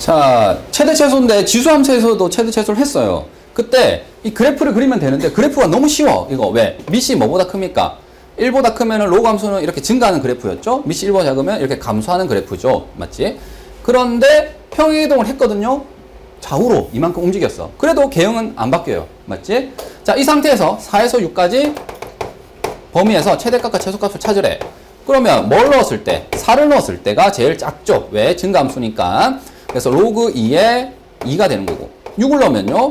자, 최대 최소인데 지수함수에서도 최대 최소를 했어요. 그때 이 그래프를 그리면 되는데 그래프가 너무 쉬워. 이거 왜? 밑이 뭐보다 큽니까? 1보다 크면 로그 함수는 이렇게 증가하는 그래프였죠. 밑이 1보다 작으면 이렇게 감소하는 그래프죠. 맞지? 그런데 평행이동을 했거든요. 좌우로 이만큼 움직였어. 그래도 개형은 안 바뀌어요. 맞지? 자, 이 상태에서 4에서 6까지 범위에서 최대값과 최소값을 찾으래. 그러면 뭘 넣었을 때? 4를 넣었을 때가 제일 작죠. 왜? 증가함수니까. 그래서 로그 2에 2가 되는 거고, 6을 넣으면요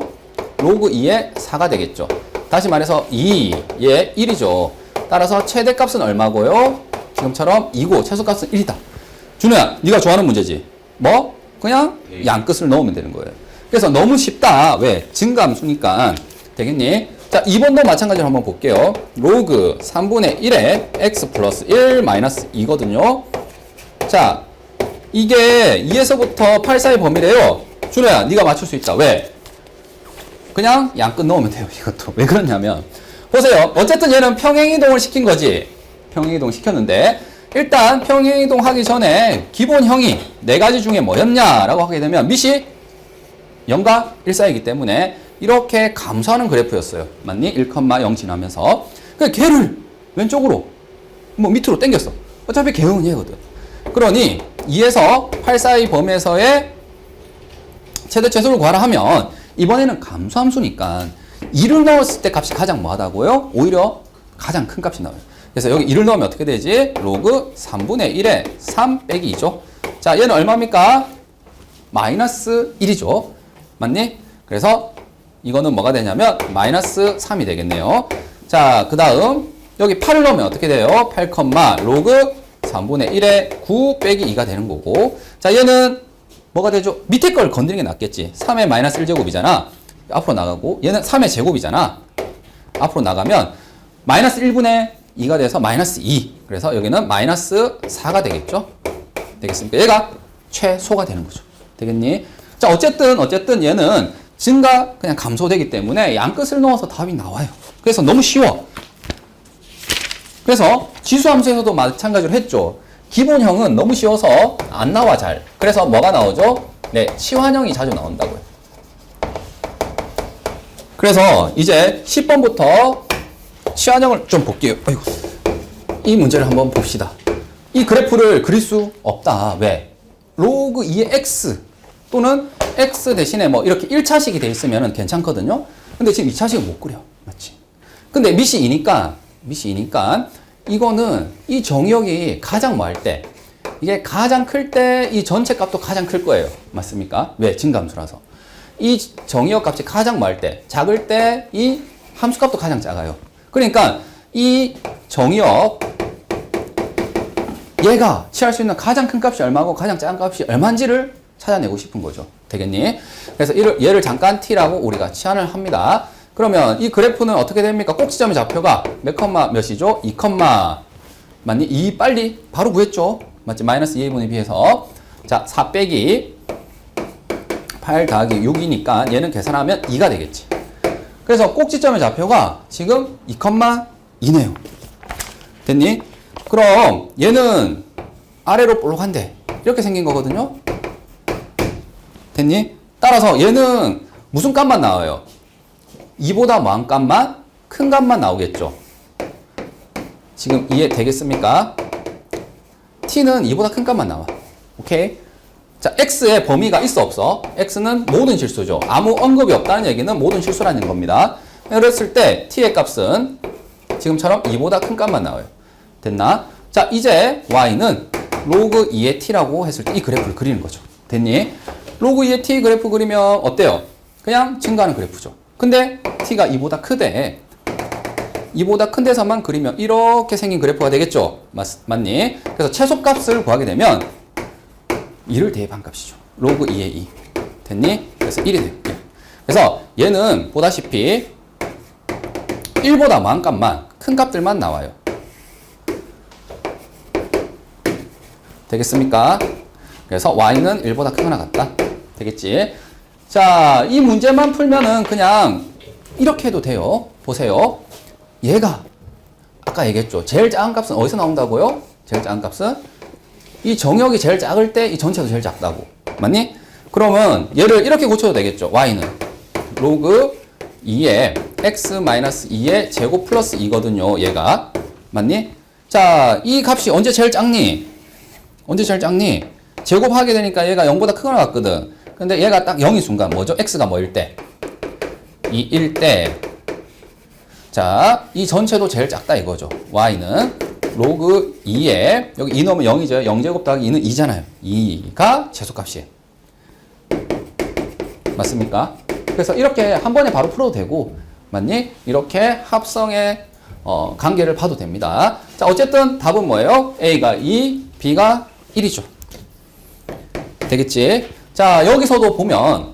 로그 2에 4가 되겠죠. 다시 말해서 2에 1이죠. 따라서 최대값은 얼마고요? 지금처럼 2고 최소값은 1이다. 준호야, 네가 좋아하는 문제지? 뭐? 그냥 양끝을 넣으면 되는 거예요. 그래서 너무 쉽다. 왜? 증가함수니까. 되겠니? 자, 2번도 마찬가지로 한번 볼게요. 로그 3분의 1에 x 플러스 1 마이너스 2거든요. 자, 이게 2에서부터 8 사이 범위래요. 준호야, 네가 맞출 수 있다. 왜? 그냥 양끝 넣으면 돼요. 이것도. 왜 그러냐면 보세요. 어쨌든 얘는 평행이동을 시킨 거지. 평행이동 시켰는데 일단 평행이동 하기 전에 기본형이 4가지 중에 뭐였냐라고 하게 되면 밑이 0과 1 사이이기 때문에 이렇게 감소하는 그래프였어요. 맞니? 1,0 지나면서. 그래서 걔를 왼쪽으로 뭐 밑으로 당겼어. 어차피 개형은 얘거든. 그러니 2에서 8 사이 범위에서의 최대 최소를 구하라 하면 이번에는 감소함수니까 2를 넣었을 때 값이 가장 뭐하다고요? 오히려 가장 큰 값이 나와요. 그래서 여기 2를 넣으면 어떻게 되지? 로그 3분의 1에 3 빼기 2죠. 자, 얘는 얼마입니까? 마이너스 1이죠. 맞니? 그래서 이거는 뭐가 되냐면 마이너스 3이 되겠네요. 자, 그 다음 여기 8을 넣으면 어떻게 돼요? 8, 로그 3분의 1에 9 빼기 2가 되는 거고. 자, 얘는 뭐가 되죠? 밑에 걸 건드리는 게 낫겠지. 3의 마이너스 1제곱이잖아. 앞으로 나가고 얘는 3의 제곱이잖아. 앞으로 나가면 마이너스 1분의 2가 돼서 마이너스 2. 그래서 여기는 마이너스 4가 되겠죠? 되겠습니까? 얘가 최소가 되는 거죠. 되겠니? 자, 어쨌든 얘는 증가 그냥 감소되기 때문에 양끝을 넣어서 답이 나와요. 그래서 너무 쉬워. 그래서 지수함수에서도 마찬가지로 했죠. 기본형은 너무 쉬워서 안 나와 잘. 그래서 뭐가 나오죠? 네, 치환형이 자주 나온다고요. 그래서 이제 10번부터 치환형을 좀 볼게요. 아이고. 이 문제를 한번 봅시다. 이 그래프를 그릴 수 없다. 왜? 로그 2의 x 또는 x 대신에 뭐 이렇게 1차식이 돼 있으면 괜찮거든요. 근데 지금 2차식은 못 그려. 맞지? 근데 밑이 2니까 이거는 이 정의역이 가장 뭐 할 때, 이게 가장 클 때 이 전체 값도 가장 클 거예요. 맞습니까? 왜? 증가함수라서. 이 정의역 값이 가장 뭐 할 때, 작을 때 이 함수 값도 가장 작아요. 그러니까 이 정의역 얘가 취할 수 있는 가장 큰 값이 얼마고 가장 작은 값이 얼마인지를 찾아내고 싶은 거죠. 되겠니? 그래서 얘를 잠깐 t라고 우리가 치환을 합니다. 그러면 이 그래프는 어떻게 됩니까? 꼭지점의 좌표가 몇 컴마 몇이죠? 2 컴마 맞니? 2 빨리 바로 구했죠? 맞지? 마이너스 2분에 비해서 자, 4 빼기 8 더하기 6이니까 얘는 계산하면 2가 되겠지. 그래서 꼭지점의 좌표가 지금 2 컴마 2네요. 됐니? 그럼 얘는 아래로 볼록한데 이렇게 생긴 거거든요. 됐니? 따라서 얘는 무슨 값만 나와요? 2보다 뭐한 값만? 큰 값만 나오겠죠. 지금 이해 되겠습니까? t는 2보다 큰 값만 나와. 오케이? 자, x의 범위가 있어 없어? x는 모든 실수죠. 아무 언급이 없다는 얘기는 모든 실수라는 겁니다. 그랬을 때 t의 값은 지금처럼 2보다 큰 값만 나와요. 됐나? 자, 이제 y는 로그 2의 t라고 했을 때 이 그래프를 그리는 거죠. 됐니? 로그 2의 t 그래프 그리면 어때요? 그냥 증가하는 그래프죠. 근데 t가 2보다 크대. 2보다 큰 데서만 그리면 이렇게 생긴 그래프가 되겠죠. 맞니? 그래서 최소값을 구하게 되면 2를 대입한 값이죠. 로그 2의 2. 됐니? 그래서 1이 돼요. 그래서 얘는 보다시피 1보다 많은 값만, 큰 값들만 나와요. 되겠습니까? 그래서 y는 1보다 크거나 같다. 되겠지? 자, 이 문제만 풀면은 그냥 이렇게 해도 돼요. 보세요. 얘가 아까 얘기했죠. 제일 작은 값은 어디서 나온다고요? 제일 작은 값은 이 정역이 제일 작을 때 이 전체도 제일 작다고. 맞니? 그러면 얘를 이렇게 고쳐도 되겠죠. y는 로그 2의 x-2의 제곱 플러스 2거든요. 얘가. 맞니? 자, 이 값이 언제 제일 작니? 언제 제일 작니? 제곱하게 되니까 얘가 0보다 크거나 같거든. 근데 얘가 딱 0인 순간 뭐죠? x가 뭐일 때? 2일 때. 자, 이 전체도 제일 작다 이거죠. y는 로그 2에 여기 2 넣으면 0이죠. 0제곱 더하기 2는 2잖아요. 2가 최소값이에요. 맞습니까? 그래서 이렇게 한 번에 바로 풀어도 되고, 맞니? 이렇게 합성의 관계를 봐도 됩니다. 자, 어쨌든 답은 뭐예요? A가 2, B가 1이죠. 되겠지? 자, 여기서도 보면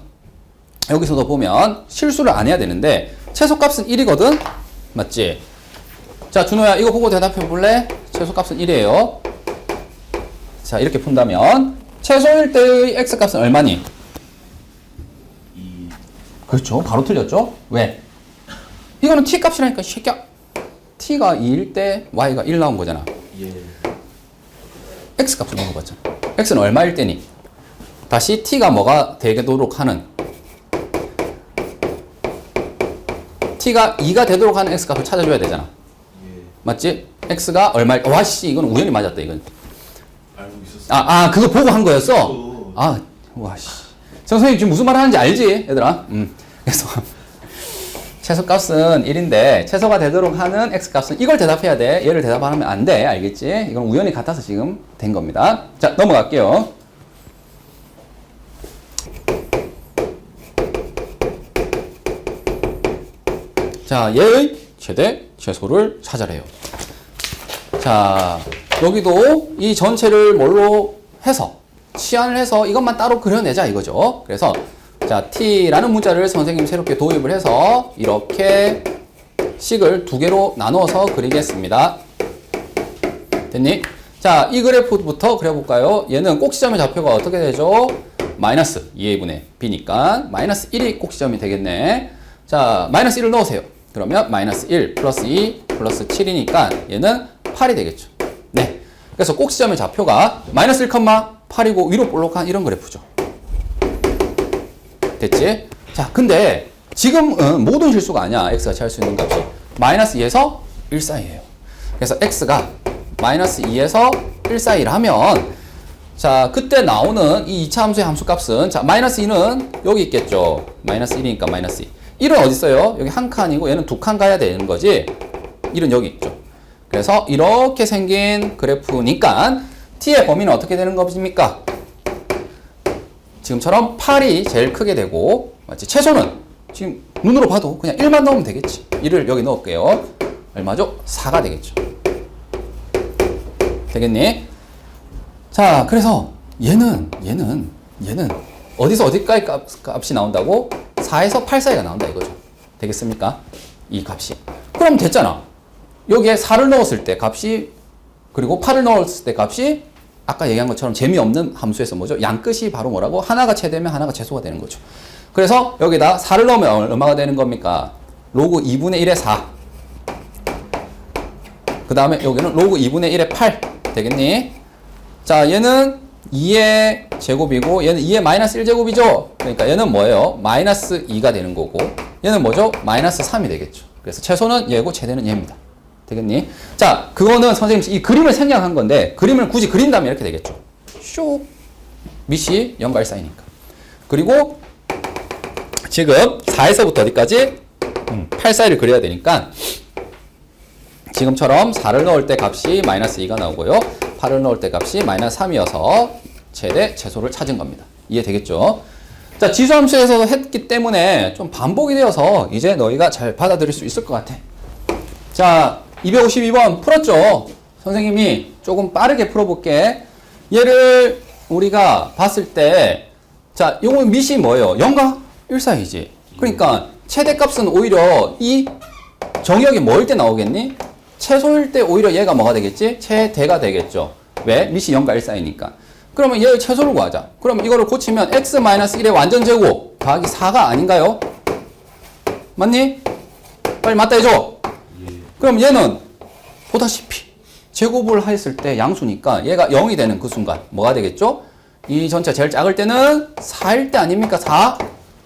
실수를 안 해야 되는데, 최소값은 1이거든? 맞지? 자, 준호야, 이거 보고 대답해 볼래? 최소값은 1이에요. 자, 이렇게 푼다면, 최소일 때의 x값은 얼마니? 2. 그렇죠. 바로 틀렸죠? 왜? 이거는 t 값이라니까, 이 새끼야. t가 2일 때 y가 1 나온 거잖아. 예. x 값을 물어봤잖아. x는 얼마일 때니? 다시 t가 뭐가 되도록 하는, t가 2가 되도록 하는 x 값을 찾아줘야 되잖아. 예. 맞지? x가 얼마일, 와씨, 이건 우연히 맞았다, 이건. 알고 있었어요. 그거 보고 한 거였어? 또. 와씨. 선생님 지금 무슨 말 하는지 알지? 얘들아? 그래서, 최소값은 1인데, 최소가 되도록 하는 x값은 이걸 대답해야 돼. 얘를 대답 안 하면 안 돼. 알겠지? 이건 우연히 같아서 지금 된 겁니다. 자, 넘어갈게요. 자, 얘의 최대, 최소를 찾아래요. 자, 여기도 이 전체를 뭘로 해서, 치환을 해서 이것만 따로 그려내자 이거죠. 그래서, 자, t라는 문자를 선생님이 새롭게 도입을 해서 이렇게 식을 두 개로 나누어서 그리겠습니다. 됐니? 자, 이 그래프부터 그려볼까요? 얘는 꼭지점의 좌표가 어떻게 되죠? 마이너스 2a분의 b니까 마이너스 1이 꼭지점이 되겠네. 자, 마이너스 1을 넣으세요. 그러면 마이너스 1 플러스 2 플러스 7이니까 얘는 8이 되겠죠. 네. 그래서 꼭지점의 좌표가 마이너스 1,8이고 위로 볼록한 이런 그래프죠. 됐지? 자, 근데 지금은 모든 실수가 아니야. x가 취할 수 있는 값이 마이너스 2에서 1 사이예요. 그래서 x가 마이너스 2에서 1 사이라면, 자, 그때 나오는 이 2차 함수의 함수값은, 자, 마이너스 2는 여기 있겠죠. 마이너스 1이니까 마이너스 2. 1은 어디 있어요? 여기 한 칸이고 얘는 두 칸 가야 되는 거지. 1은 여기 있죠. 그래서 이렇게 생긴 그래프니까 t의 범위는 어떻게 되는 겁니까? 지금처럼 8이 제일 크게 되고, 맞지? 최소는 지금 눈으로 봐도 그냥 1만 넣으면 되겠지. 1을 여기 넣을게요. 얼마죠? 4가 되겠죠. 되겠니? 자, 그래서 얘는 어디서 어디까지 값이 나온다고? 4에서 8 사이가 나온다 이거죠. 되겠습니까? 이 값이. 그럼 됐잖아. 여기에 4를 넣었을 때 값이, 그리고 8을 넣었을 때 값이 아까 얘기한 것처럼 재미없는 함수에서 뭐죠? 양끝이 바로 뭐라고? 하나가 최대면 하나가 최소가 되는 거죠. 그래서 여기다 4를 넣으면 얼마가 되는 겁니까? 로그 2분의 1의 4. 그 다음에 여기는 로그 2분의 1의 8 되겠니? 자, 얘는 2의 제곱이고 얘는 2의 마이너스 1제곱이죠? 그러니까 얘는 뭐예요? 마이너스 2가 되는 거고 얘는 뭐죠? 마이너스 3이 되겠죠. 그래서 최소는 얘고 최대는 얘입니다. 되겠니? 자, 그거는 선생님이 이 그림을 생략한 건데 그림을 굳이 그린다면 이렇게 되겠죠. 쇽! 밑이 0과 1 사이니까. 그리고 지금 4에서부터 어디까지? 8 사이를 그려야 되니까 지금처럼 4를 넣을 때 값이 마이너스 2가 나오고요. 8을 넣을 때 값이 마이너스 3이어서 최대 최소를 찾은 겁니다. 이해되겠죠? 자, 지수함수에서 했기 때문에 좀 반복이 되어서 이제 너희가 잘 받아들일 수 있을 것 같아. 자, 252번 풀었죠? 선생님이 조금 빠르게 풀어볼게. 얘를 우리가 봤을 때, 자, 요건 밑이 뭐예요? 0과 1 사이지. 그러니까 최대값은 오히려 이 정의역이 뭐일 때 나오겠니? 최소일 때 오히려 얘가 뭐가 되겠지? 최대가 되겠죠. 왜? 밑이 0과 1 사이니까. 그러면 얘의 최소를 구하자. 그럼 이거를 고치면 x-1의 완전 제곱 더하기 4가 아닌가요? 맞니? 빨리 맞다 해줘. 그럼 얘는 보다시피 제곱을 했을 때 양수니까 얘가 0이 되는 그 순간 뭐가 되겠죠? 이 전체 제일 작을 때는 4일 때 아닙니까? 4.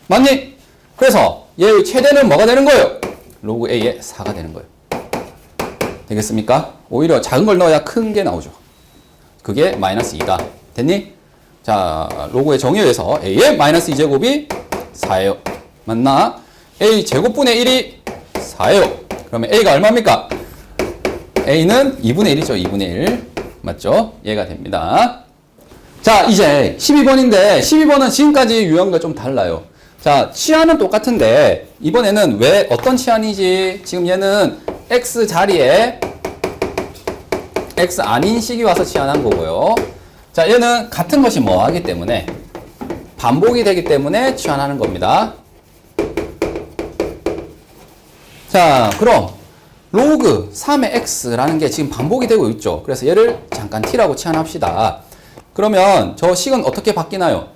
맞니? 그래서 얘의 최대는 뭐가 되는 거예요? 로그 A의 4가 되는 거예요. 되겠습니까? 오히려 작은 걸 넣어야 큰 게 나오죠. 그게 마이너스 2가 됐니? 자, 로그의 정의에 의해서 A의 마이너스 2제곱이 4예요. 맞나? A 제곱분의 1이 4예요. 그러면 A가 얼마입니까? A는 2분의 1이죠. 2분의 1. 맞죠? 얘가 됩니다. 자, 이제 12번인데 12번은 지금까지 유형과 좀 달라요. 자, 치안은 똑같은데 이번에는 왜 어떤 치안이지? 지금 얘는 X 자리에 X 아닌 식이 와서 치안한 거고요. 자, 얘는 같은 것이 뭐 하기 때문에 반복이 되기 때문에 치환하는 겁니다. 자, 그럼 로그 3의 x라는 게 지금 반복이 되고 있죠. 그래서 얘를 잠깐 t라고 치환합시다. 그러면 저 식은 어떻게 바뀌나요?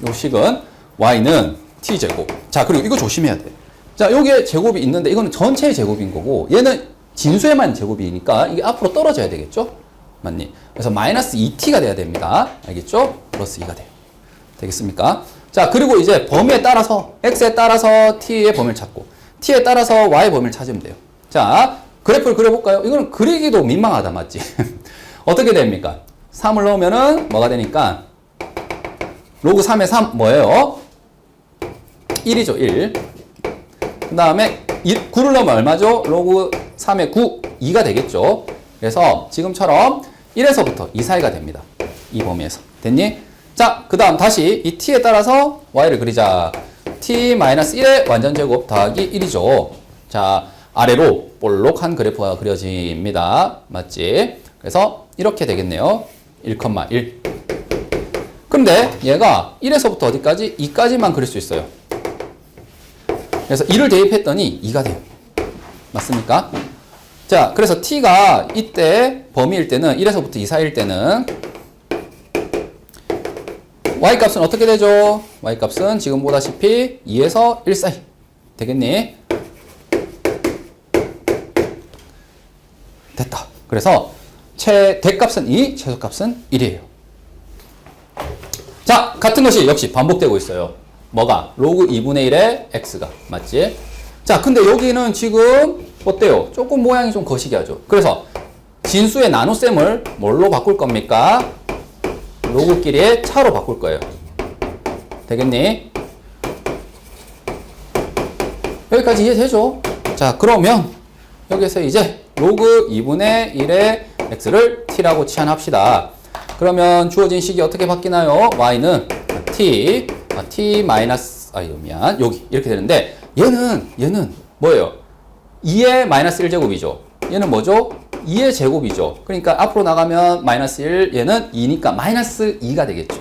요 식은 y는 t제곱. 자, 그리고 이거 조심해야 돼. 자, 여기에 제곱이 있는데 이거는 전체의 제곱인 거고 얘는 진수에만 제곱이니까 이게 앞으로 떨어져야 되겠죠? 맞니? 그래서 마이너스 2t가 돼야 됩니다. 알겠죠? 플러스 2가 돼요. 되겠습니까? 자, 그리고 이제 범위에 따라서 x에 따라서 t의 범위를 찾고 t에 따라서 y의 범위를 찾으면 돼요. 자, 그래프를 그려볼까요? 이거는 그리기도 민망하다, 맞지? 어떻게 됩니까? 3을 넣으면은 뭐가 되니까 로그 3의 3 뭐예요? 1이죠, 1. 그 다음에 9를 넣으면 얼마죠? 로그 3의 9, 2가 되겠죠. 그래서 지금처럼 1에서부터 2 사이가 됩니다. 이 범위에서. 됐니? 자, 그 다음 다시 이 t에 따라서 y를 그리자. t-1의 완전제곱 더하기 1이죠. 자, 아래로 볼록한 그래프가 그려집니다. 맞지? 그래서 이렇게 되겠네요. 1,1. 근데 얘가 1에서부터 어디까지? 2까지만 그릴 수 있어요. 그래서 2를 대입했더니 2가 돼요. 맞습니까? 자, 그래서 t가 이때 범위일 때는 1에서부터 2 사이일 때는 y값은 어떻게 되죠? y값은 지금 보다시피 2에서 1 사이. 되겠니? 됐다. 그래서 대값은 2, 최소값은 1이에요. 자, 같은 것이 역시 반복되고 있어요. 뭐가? 로그 2분의 1의 x가. 맞지? 자, 근데 여기는 지금 어때요? 조금 모양이 좀 거시기하죠. 그래서 진수의 나눗셈을 뭘로 바꿀 겁니까? 로그끼리의 차로 바꿀 거예요. 되겠니? 여기까지 이해되죠? 자, 그러면 여기서 이제 로그 2분의 1의 x를 t라고 치환합시다. 그러면 주어진 식이 어떻게 바뀌나요? y는 t 마이너스, 미안, 여기 이렇게 되는데 얘는 뭐예요? 2의 마이너스 1제곱이죠. 얘는 뭐죠? 2의 제곱이죠. 그러니까 앞으로 나가면 마이너스 1, 얘는 2니까 마이너스 2가 되겠죠.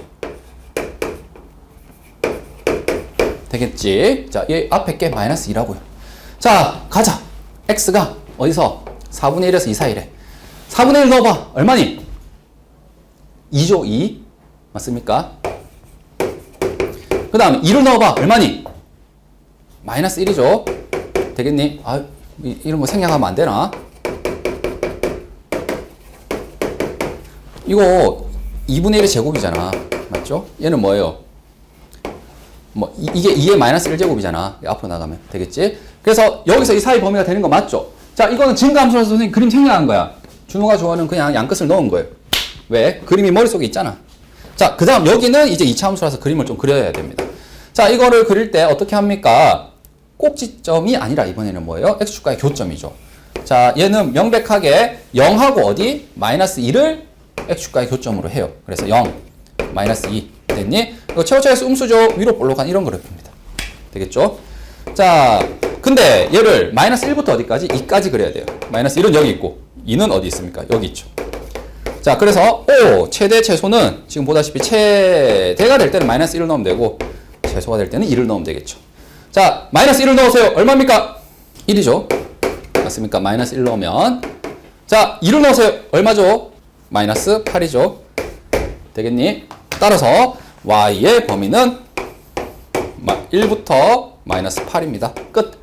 되겠지? 자, 얘 앞에 게 마이너스 2라고요. 자, 가자. x가 어디서? 4분의 1에서 2 사이래. 4분의 1 넣어봐. 얼마니? 2죠, 2. 맞습니까? 그 다음에 2를 넣어봐. 얼마니? 마이너스 1이죠. 되겠니? 아, 이런 거 생략하면 안 되나? 이거 2분의 1의 제곱이잖아. 맞죠? 얘는 뭐예요? 이게 2의 마이너스 1제곱이잖아. 앞으로 나가면. 되겠지? 그래서 여기서 이 사이 범위가 되는 거 맞죠? 자, 이거는 증가함수라서 선생님 그림 생략한 거야. 준호가 좋아하는 그냥 양끝을 넣은 거예요. 왜? 그림이 머릿속에 있잖아. 자, 그 다음 여기는 이제 2차 함수라서 그림을 좀 그려야 됩니다. 자, 이거를 그릴 때 어떻게 합니까? 꼭지점이 아니라 이번에는 뭐예요? x축과의 교점이죠. 자, 얘는 명백하게 0하고 어디? 마이너스 2를 x축과의 교점으로 해요. 그래서 0, 마이너스 2 됐니? 이거 최고차에서 음수죠. 위로 볼록한 이런 그래프입니다. 되겠죠? 자, 근데 얘를 마이너스 1부터 어디까지? 2까지 그려야 돼요. 마이너스 1은 여기 있고 2는 어디 있습니까? 여기 있죠. 자, 그래서 최대 최소는 지금 보다시피 최대가 될 때는 마이너스 1을 넣으면 되고 최소가 될 때는 2를 넣으면 되겠죠. 자, 마이너스 1을 넣으세요. 얼마입니까? 1이죠. 맞습니까? 마이너스 1 넣으면. 자, 2를 넣으세요. 얼마죠? 마이너스 8이죠. 되겠니? 따라서 y의 범위는 1부터 마이너스 8입니다. 끝.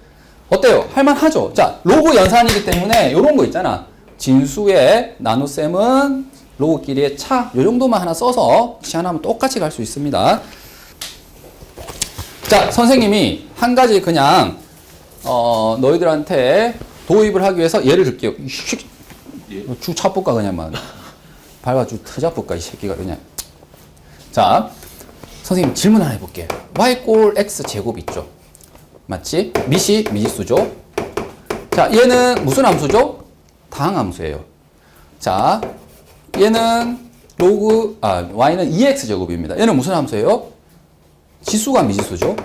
어때요? 할만하죠? 자, 로그 연산이기 때문에 이런 거 있잖아. 진수의 나눗셈은 로그끼리의 차, 요 정도만 하나 써서 치환하면 똑같이 갈 수 있습니다. 자, 선생님이 한 가지 그냥 너희들한테 도입을 하기 위해서 예를 들게요. 주 차볼까 그냥 막 밟아 주 터잡볼까 이 새끼가 그냥. 자, 선생님 질문 하나 해볼게요. y 꼴 x 제곱 있죠? 맞지? 미시 미지수죠? 자, 얘는 무슨 함수죠? 다항함수예요. 자, 얘는 y는 2x 제곱입니다. 얘는 무슨 함수예요? 지수가 미지수죠?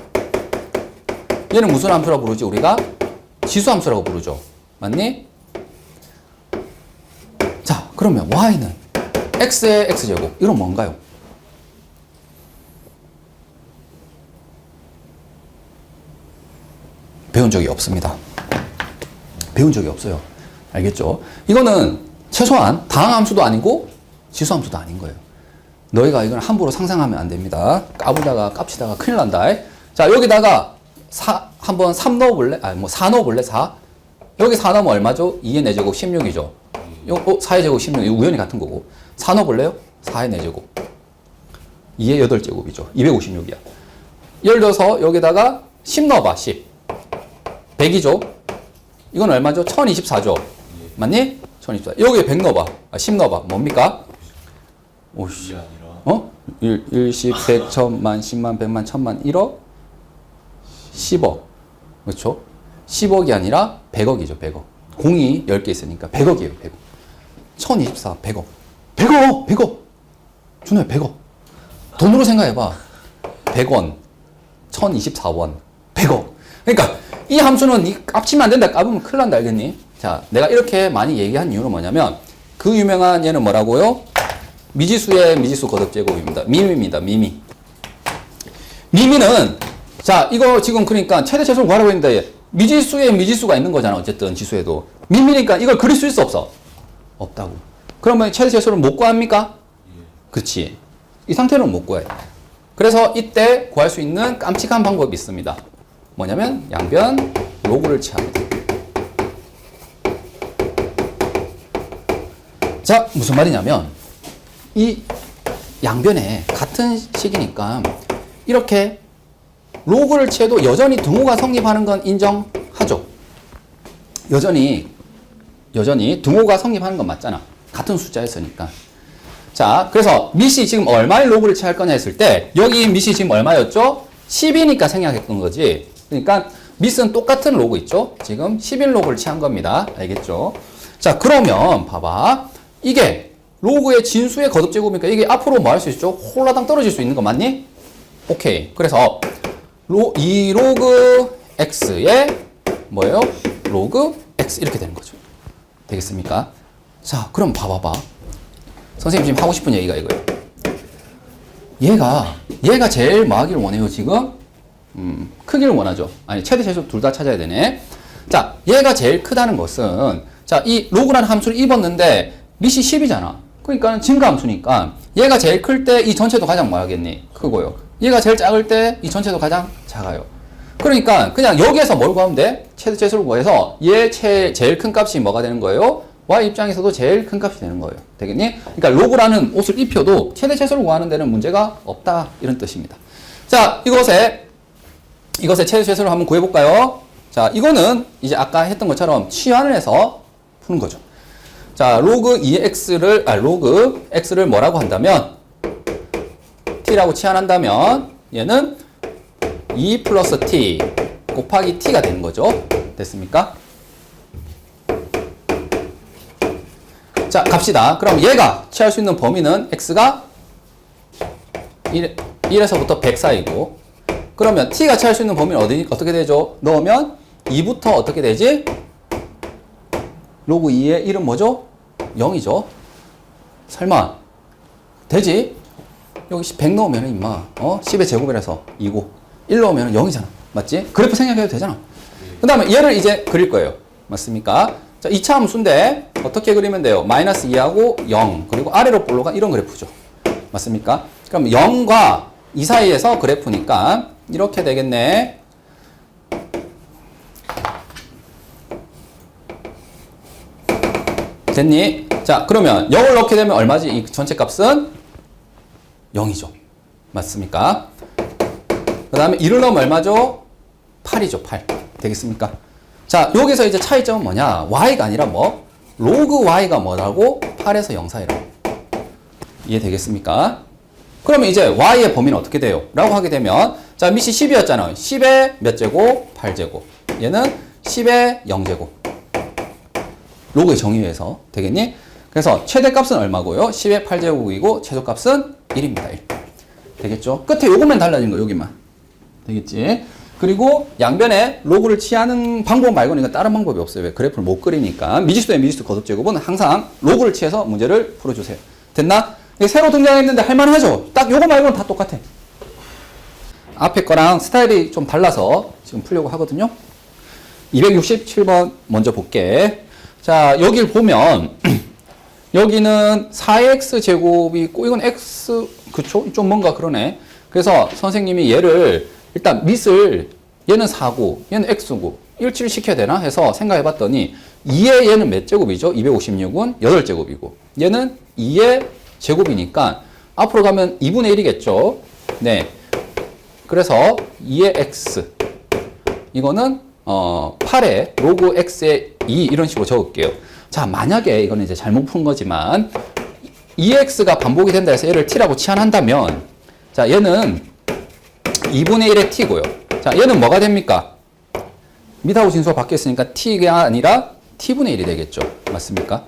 얘는 무슨 함수라고 부르지? 우리가 지수함수라고 부르죠. 맞니? 자, 그러면 y는 x의 x제곱. 이건 뭔가요? 배운 적이 없습니다. 배운 적이 없어요. 알겠죠? 이거는 최소한 다항함수도 아니고 지수함수도 아닌 거예요. 너희가 이건 함부로 상상하면 안 됩니다. 까불다가 깝치다가 큰일 난다. 자, 여기다가 한번 3 넣어볼래? 4 넣어볼래? 4? 여기 4 넣으면 얼마죠? 2의 4제곱 16이죠. 4의 제곱 16. 이거 우연히 같은 거고. 4 넣어볼래요? 4의 4제곱. 2의 8제곱이죠. 256이야. 예를 들어서 여기다가 10 넣어봐. 10. 100이죠? 이건 얼마죠? 1024죠? 맞니? 1024. 여기에 100 넣어봐. 10 넣어봐. 뭡니까? 오씨. 1, 10, 100, 1000만, 10만, 100만, 1000만, 1억? 10억. 그렇죠? 10억이 아니라 100억이죠, 100억. 공이 10개 있으니까 100억이에요, 100억. 1024, 100억. 100억! 100억! 준호야, 100억. 돈으로 생각해봐. 100원. 1024원. 100억. 그러니까 이 함수는 깝치면 안 된다. 까부면 큰일 난다, 알겠니? 자, 내가 이렇게 많이 얘기한 이유는 뭐냐면 그 유명한 얘는 뭐라고요? 미지수의 미지수 거듭제곱입니다. 미미입니다. 미미. 미미는 자, 이거 지금 그러니까 최대 최소를 구하라고 했는데 미지수에 미지수가 있는 거잖아. 어쨌든 지수에도. 미미니까 이걸 그릴 수 있어 없어? 없다고. 그러면 최대 최소를 못 구합니까? 그렇지. 이 상태로는 못 구해요. 그래서 이때 구할 수 있는 깜찍한 방법이 있습니다. 뭐냐면 양변 로그를 취합니다. 자, 무슨 말이냐면 이 양변에 같은 식이니까 이렇게 로그를 취해도 여전히 등호가 성립하는 건 인정하죠. 여전히 등호가 성립하는 건 맞잖아. 같은 숫자였으니까. 자, 그래서 미시 지금 얼마의 로그를 취할 거냐 했을 때 여기 미시 지금 얼마였죠? 10이니까 생략했던 거지. 그러니까 미스는 똑같은 로그 있죠? 지금 11 로그를 취한 겁니다. 알겠죠? 자, 그러면 봐봐. 이게 로그의 진수의 거듭제곱이니까 이게 앞으로 뭐 할 수 있죠? 홀라당 떨어질 수 있는 거 맞니? 오케이. 그래서 이 로그 x의 뭐예요? 로그 x 이렇게 되는 거죠. 되겠습니까? 자, 그럼 봐봐봐. 선생님 지금 하고 싶은 얘기가 이거예요. 얘가 제일 뭐 하기를 원해요, 지금? 크기를 원하죠. 아니, 최대 최소 둘 다 찾아야 되네. 자, 얘가 제일 크다는 것은, 자, 이 로그라는 함수를 입었는데, 밑이 10이잖아. 그러니까 증가함수니까, 얘가 제일 클 때 이 전체도 가장 뭐 하겠니? 크고요. 얘가 제일 작을 때 이 전체도 가장 작아요. 그러니까, 그냥 여기에서 뭘 구하면 돼? 최대 최소를 구해서, 얘 제일 큰 값이 뭐가 되는 거예요? y 입장에서도 제일 큰 값이 되는 거예요. 되겠니? 그러니까 로그라는 옷을 입혀도 최대 최소를 구하는 데는 문제가 없다. 이런 뜻입니다. 자, 이것의 최대 최소를 한번 구해볼까요? 자, 이거는 이제 아까 했던 것처럼 치환을 해서 푸는 거죠. 자, 로그 2x를, 로그 x를 뭐라고 한다면, t라고 치환한다면, 얘는 2 플러스 t 곱하기 t가 되는 거죠. 됐습니까? 자, 갑시다. 그럼 얘가 취할 수 있는 범위는 x가 1에서부터 100 사이고, 그러면 t가 취할 수 있는 범위는 어떻게 되죠? 넣으면 2부터 어떻게 되지? 로그 2의 1은 뭐죠? 0이죠. 설마 되지? 여기 100 넣으면 임마 10의 제곱이라서 2고 1 넣으면 0이잖아. 맞지? 그래프 생각해도 되잖아. 그 다음에 얘를 이제 그릴 거예요. 맞습니까? 자, 2차 함수인데 어떻게 그리면 돼요? 마이너스 2하고 0 그리고 아래로 볼로가 이런 그래프죠. 맞습니까? 그럼 0과 2 사이에서 그래프니까 이렇게 되겠네. 됐니? 자, 그러면 0을 넣게 되면 얼마지? 이 전체 값은 0이죠. 맞습니까? 그 다음에 1을 넣으면 얼마죠? 8이죠. 8. 되겠습니까? 자, 여기서 이제 차이점은 뭐냐? y가 아니라 뭐? 로그 y가 뭐라고? 8에서 0 사이라고. 이해되겠습니까? 그러면 이제 y의 범위는 어떻게 돼요? 라고 하게 되면 자, 밑이 10이었잖아요. 10의 몇 제곱? 8제곱. 얘는 10의 0제곱. 로그의 정의에서 되겠니? 그래서 최대값은 얼마고요? 10의 8제곱이고 최소값은 1입니다. 1. 되겠죠? 끝에 요것만 달라진 거 여기만. 되겠지? 그리고 양변에 로그를 취하는 방법 말고는 이건 다른 방법이 없어요. 왜? 그래프를 못 그리니까. 미지수의 미지수 거듭제곱은 항상 로그를 취해서 문제를 풀어주세요. 됐나? 새로 등장했는데 할만하죠? 딱 요거 말고는 다 똑같아. 앞에 거랑 스타일이 좀 달라서 지금 풀려고 하거든요. 267번 먼저 볼게. 자, 여길 보면 여기는 4x 제곱이 있고 이건 x 그쵸? 좀 뭔가 그러네. 그래서 선생님이 얘를 일단 밑을 얘는 4고 얘는 x고 일치를 시켜야 되나 해서 생각해 봤더니 2의 얘는 몇 제곱이죠? 256은 8제곱이고 얘는 2의 제곱이니까 앞으로 가면 2분의 1이겠죠? 네. 그래서 2의 x 이거는 8의 로그 x의 2 이런 식으로 적을게요. 자, 만약에 이거는 이제 잘못 푼 거지만 2x가 반복이 된다 해서 얘를 t라고 치환한다면 자, 얘는 2분의 1의 t고요. 자, 얘는 뭐가 됩니까? 밑하고 진수가 바뀌었으니까 t가 아니라 t분의 1이 되겠죠. 맞습니까?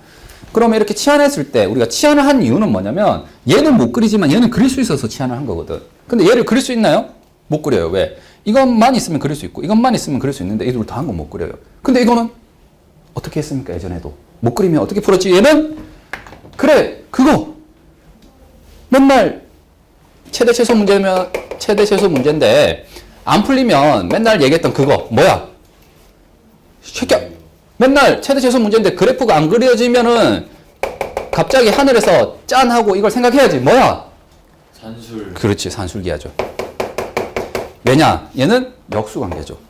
그러면 이렇게 치환했을 때 우리가 치환을 한 이유는 뭐냐면 얘는 못 그리지만 얘는 그릴 수 있어서 치환을 한 거거든. 근데 얘를 그릴 수 있나요? 못 그려요. 왜? 이것만 있으면 그릴 수 있고 이것만 있으면 그릴 수 있는데 이 둘 다 한 건 못 그려요. 근데 이거는 어떻게 했습니까? 예전에도. 못 그리면 어떻게 풀었지? 얘는 그래 그거 맨날 최대 최소 문제인데 안 풀리면 맨날 얘기했던 그거 뭐야? 새끼야 맨날 최대 최소 문제인데 그래프가 안 그려지면은 갑자기 하늘에서 짠 하고 이걸 생각해야지. 뭐야? 산술. 그렇지, 산술기하죠. 왜냐? 얘는 역수관계죠.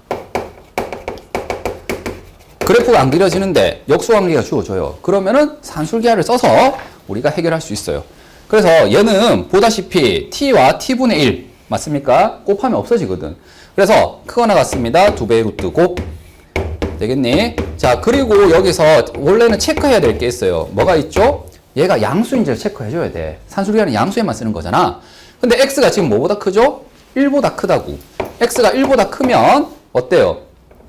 그래프가 안 그려지는데 역수관계가 주어져요. 그러면은 산술기하를 써서 우리가 해결할 수 있어요. 그래서 얘는 보다시피 t와 t분의 1 맞습니까? 곱하면 없어지거든. 그래서 크거 나갔습니다. 2배의 루트 곱. 되겠니? 자, 그리고 여기서 원래는 체크해야 될 게 있어요. 뭐가 있죠? 얘가 양수인지를 체크해줘야 돼. 산술기하는 양수에만 쓰는 거잖아. 근데 x가 지금 뭐보다 크죠? 1보다 크다고. x가 1보다 크면 어때요?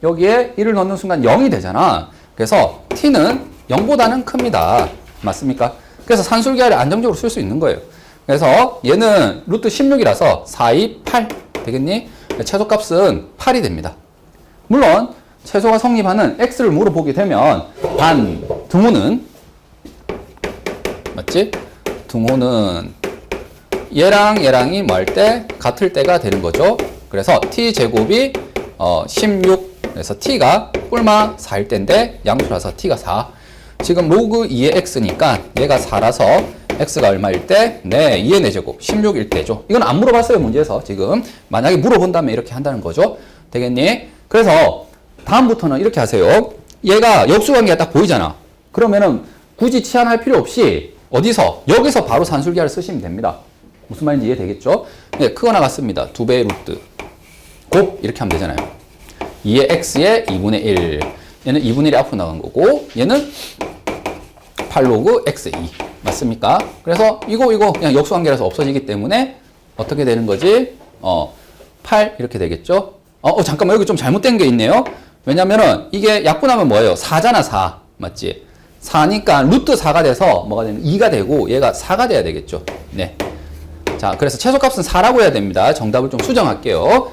여기에 1을 넣는 순간 0이 되잖아. 그래서 t는 0보다는 큽니다. 맞습니까? 그래서 산술기하를 안정적으로 쓸 수 있는 거예요. 그래서 얘는 루트 16이라서 4, 2, 8 되겠니? 최소값은 8이 됩니다. 물론 최소가 성립하는 x를 물어보게 되면 등호는 맞지? 등호는 얘랑 얘랑이 뭐 할 때 같을 때가 되는 거죠. 그래서 t제곱이 16 그래서 t가 뿔마 4일 때인데 양수라서 t가 4. 지금 로그 2의 x니까 얘가 4라서 x가 얼마일 때? 네, 2의 4제곱 16일 때죠. 이건 안 물어봤어요, 문제에서. 지금 만약에 물어본다면 이렇게 한다는 거죠. 되겠니? 그래서 다음부터는 이렇게 하세요. 얘가 역수관계가 딱 보이잖아. 그러면은 굳이 치환할 필요 없이 어디서? 여기서 바로 산술기하를 쓰시면 됩니다. 무슨 말인지 이해되겠죠? 네, 크거 나갔습니다. 2배의 루트 곱 이렇게 하면 되잖아요. 2의 x의 2분의 1 얘는 2분의 1이 앞으로 나간 거고 얘는 8로그 x의 2 맞습니까? 그래서 이거 그냥 역수관계라서 없어지기 때문에 어떻게 되는 거지? 8 이렇게 되겠죠? 잠깐만 여기 좀 잘못된 게 있네요. 왜냐면은 이게 약분하면 뭐예요? 4잖아 4 맞지? 4니까 루트 4가 돼서 뭐가 되는 2가 되고 얘가 4가 돼야 되겠죠. 네. 자, 그래서 최소값은 4라고 해야 됩니다. 정답을 좀 수정할게요.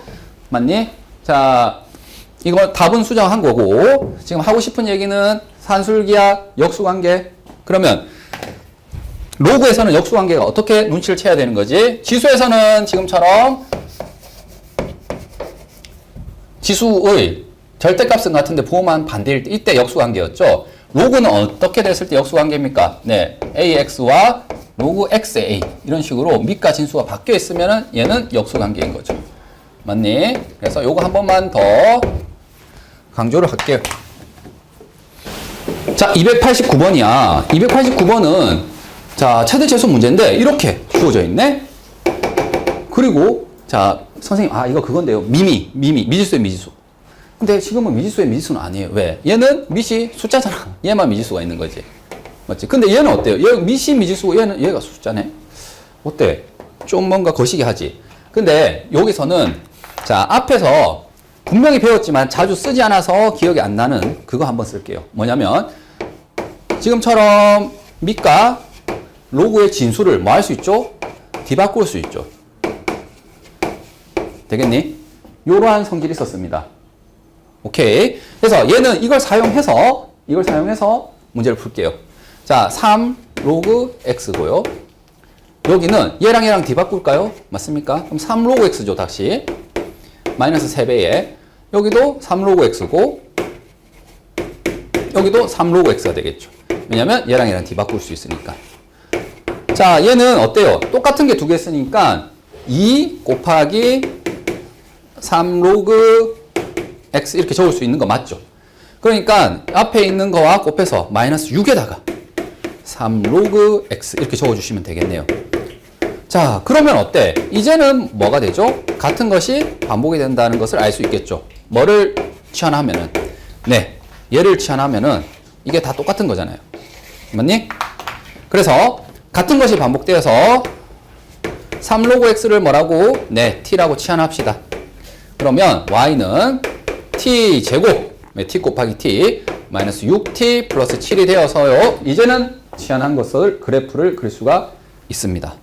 맞니? 자, 이거 답은 수정한 거고 지금 하고 싶은 얘기는 산술기하 역수관계. 그러면 로그에서는 역수관계가 어떻게 눈치를 채야 되는 거지? 지수에서는 지금처럼 지수의 절대값은 같은데 부호만 반대일 때 이때 역수관계였죠. 로그는 어떻게 됐을 때 역수관계입니까? 네, ax와 로그 x의 a 이런 식으로 밑과 진수가 바뀌어 있으면 얘는 역수관계인 거죠. 맞니? 그래서 요거 한 번만 더 강조를 할게요. 자, 289번이야. 289번은 자, 최대 최소 문제인데 이렇게 주어져 있네. 그리고 자, 선생님, 이거 그건데요. 미지수의 미지수. 근데 지금은 미지수의 미지수는 아니에요. 왜? 얘는 미시 숫자잖아. 얘만 미지수가 있는 거지. 맞지? 근데 얘는 어때요? 얘 미시 미지수고 얘가 숫자네. 어때? 좀 뭔가 거시기 하지. 근데 여기서는 자, 앞에서 분명히 배웠지만 자주 쓰지 않아서 기억이 안 나는 그거 한번 쓸게요. 뭐냐면 지금처럼 밑과 로그의 진수를 뭐 할 수 있죠? 뒤바꿀 수 있죠. 되겠니? 이러한 성질이 있었습니다. 오케이. 그래서 얘는 이걸 사용해서 문제를 풀게요. 자, 3 로그 x고요. 여기는 얘랑 뒤바꿀까요? 맞습니까? 그럼 3 로그 x죠, 다시. 마이너스 3배에. 여기도 3 로그 x고, 여기도 3 로그 x가 되겠죠. 왜냐면 얘랑 뒤바꿀 수 있으니까. 자, 얘는 어때요? 똑같은 게 두 개 쓰니까 2 곱하기 3 로그 x 이렇게 적을 수 있는 거 맞죠? 그러니까 앞에 있는 거와 곱해서 마이너스 6에다가 3 로그 x 이렇게 적어주시면 되겠네요. 자, 그러면 어때? 이제는 뭐가 되죠? 같은 것이 반복이 된다는 것을 알 수 있겠죠. 뭐를 치환하면은? 네, 얘를 치환하면은 이게 다 똑같은 거잖아요. 맞니? 그래서 같은 것이 반복되어서 3 로그 x를 뭐라고? 네, t라고 치환합시다. 그러면 y는 t 제곱, t 곱하기 t 마이너스 6t 플러스 7이 되어서요. 이제는 치환한 것을 그래프를 그릴 수가 있습니다.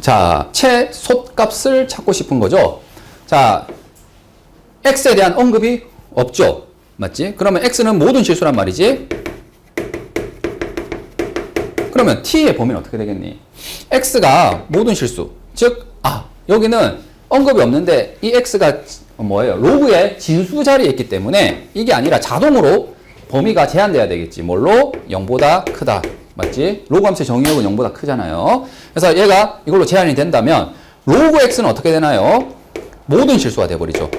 자, 최소값을 찾고 싶은 거죠. 자, x에 대한 언급이 없죠. 맞지? 그러면 x는 모든 실수란 말이지. 그러면 t의 범위는 어떻게 되겠니? x가 모든 실수. 즉, 여기는 언급이 없는데 이 x가 뭐예요? 로그의 진수 자리에 있기 때문에 이게 아니라 자동으로 범위가 제한돼야 되겠지. 뭘로? 0보다 크다. 맞지? 로그 함수의 정의역은 0보다 크잖아요. 그래서 얘가 이걸로 제한이 된다면 로그 x는 어떻게 되나요? 모든 실수가 돼버리죠.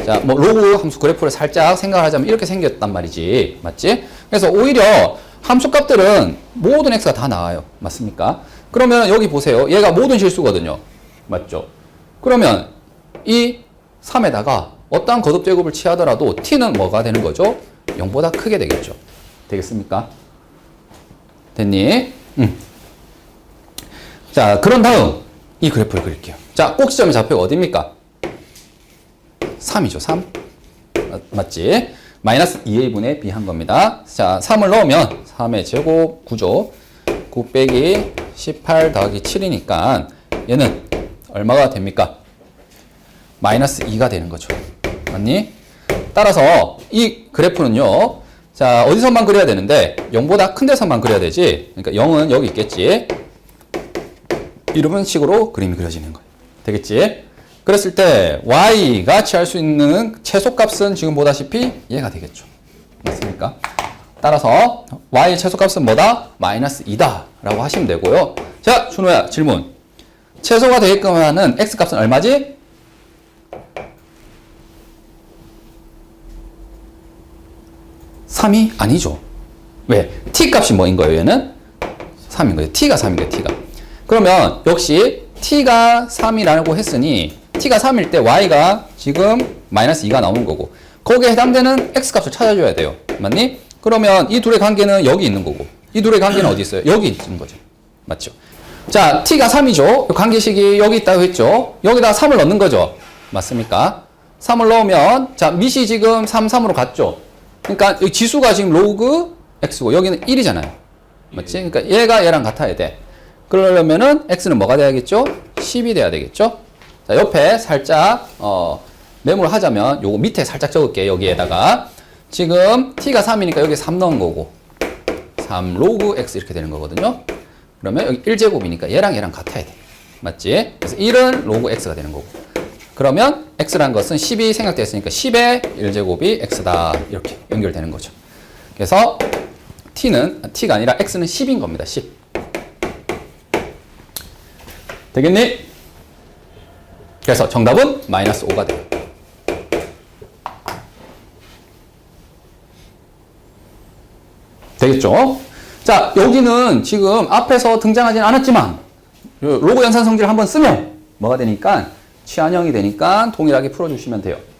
자, 뭐 로그 함수 그래프를 살짝 생각을 하자면 이렇게 생겼단 말이지. 맞지? 그래서 오히려 함수 값들은 모든 x가 다 나와요. 맞습니까? 그러면 여기 보세요. 얘가 모든 실수거든요. 맞죠? 그러면 이 3에다가 어떠한 거듭 제곱을 취하더라도 t는 뭐가 되는 거죠? 0보다 크게 되겠죠. 되겠습니까? 됐니? 자, 그런 다음 이 그래프를 그릴게요. 자, 꼭지점의 좌표가 어디입니까? 3이죠. 3. 맞지? 마이너스 2a분의 b 한 겁니다. 자, 3을 넣으면 3의 제곱 9죠. 9 빼기 18 더하기 7이니까 얘는 얼마가 됩니까? 마이너스 2가 되는 거죠. 맞니? 따라서 이 그래프는요. 자, 어디서만 그려야 되는데 0보다 큰 데서만 그려야 되지. 그러니까 0은 여기 있겠지. 이런 식으로 그림이 그려지는 거예요. 되겠지? 그랬을 때 y가 취할 수 있는 최소값은 지금 보다시피 얘가 되겠죠. 맞습니까? 따라서 y의 최소값은 뭐다? 마이너스 2다 라고 하시면 되고요. 자, 준호야, 질문. 최소가 되게끔 하는 x값은 얼마지? 3이 아니죠. 왜? t값이 뭐인 거예요, 얘는? 3인 거예요. t가 3인 거예요, t가. 그러면 역시 t가 3이라고 했으니 t가 3일 때 y가 지금 마이너스 2가 나오는 거고 거기에 해당되는 x값을 찾아줘야 돼요. 맞니? 그러면 이 둘의 관계는 여기 있는 거고 이 둘의 관계는 어디 있어요? 여기 있는 거죠. 맞죠? 자, t가 3이죠. 관계식이 여기 있다고 했죠. 여기다 3을 넣는 거죠. 맞습니까? 3을 넣으면 자, 밑이 지금 3, 3으로 갔죠. 그러니까 이 지수가 지금 로그 x고 여기는 1이잖아요. 맞지? 그러니까 얘가 얘랑 같아야 돼. 그러려면은 x는 뭐가 돼야겠죠? 10이 돼야 되겠죠? 자, 옆에 살짝 메모를 하자면 요거 밑에 살짝 적을게. 여기에다가 지금 t가 3이니까 여기 3 넣은 거고 3 로그 x 이렇게 되는 거거든요. 그러면 여기 1제곱이니까 얘랑 같아야 돼. 맞지? 그래서 1은 로그 x가 되는 거고 그러면 x란 것은 10이 생각되었으니까 10의 1제곱이 x다. 이렇게 연결되는 거죠. 그래서 t가 아니라 x는 10인 겁니다. 10. 되겠니? 그래서 정답은 마이너스 5가 돼요. 되겠죠? 자, 여기는 지금 앞에서 등장하진 않았지만 로고 연산 성질을 한번 쓰면 뭐가 되니까 취한형이 되니까 동일하게 풀어주시면 돼요.